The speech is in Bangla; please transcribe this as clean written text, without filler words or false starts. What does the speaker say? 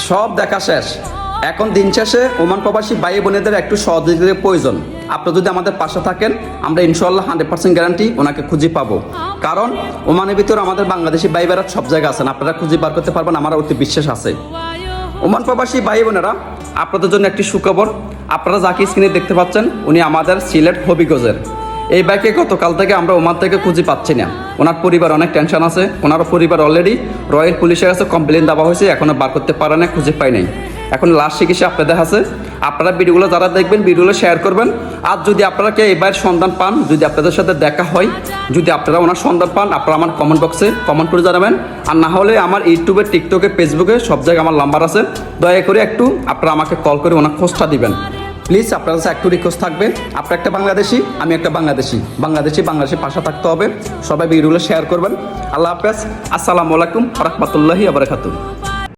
সব দেখা শেষ। এখন দিন শেষে ওমান প্রবাসী ভাই বোনেদের একটু সহযোগিতার প্রয়োজন। আপনারা যদি আমাদের পাশে থাকেন, আমরা ইনশাল্লাহ 100% গ্যারান্টি ওনাকে খুঁজে পাবো। কারণ ওমানের ভিতরে আমাদের বাংলাদেশি ভাই বোনেরা সব জায়গায় আছেন, আপনারা খুঁজে বার করতে পারবেন, আমার অতি বিশ্বাস আছে। ওমান প্রবাসী ভাই বোনেরা, আপনাদের জন্য একটি সুখবর। আপনারা যাকে স্ক্রিনে দেখতে পাচ্ছেন, উনি আমাদের সিলেট হবিগঞ্জের। এই বাইকে গতকাল থেকে আমরা ওমান থেকে খুঁজে পাচ্ছি না। ওনার পরিবার অনেক টেনশন আছে। ওনার পরিবার অলরেডি রয়্যাল পুলিশের কাছে কমপ্লেন দেওয়া হয়েছে, এখনও বার করতে পারে না, খুঁজে পাই নাই। এখন লাস্ট চিকিৎসা আপনাদের আছে। আপনারা ভিডিওগুলো যারা দেখবেন, ভিডিওগুলো শেয়ার করবেন। আর যদি আপনারা কে এবার সন্ধান পান, যদি আপনাদের সাথে দেখা হয়, যদি আপনারা ওনার সন্ধান পান, আপনারা আমার কমেন্ট বক্সে কমেন্ট করে জানাবেন। আর না হলে আমার ইউটিউবে, টিকটকে, ফেসবুকে সব জায়গায় আমার নাম্বার আছে, দয়া করে একটু আপনারা আমাকে কল করে ওনার খোঁজটা দিবেন প্লিজ। আপনার কাছে একটু রিকোয়েস্ট থাকবে, আপনার একটা বাংলাদেশি, আমি একটা বাংলাদেশি পাশে থাকতে হবে। সবাই ভিডিওগুলো শেয়ার করবেন। আল্লাহ হাফেজ, আসসালামু আলাইকুম ওয়া রাহমাতুল্লাহি ওয়া বারাকাতুহু।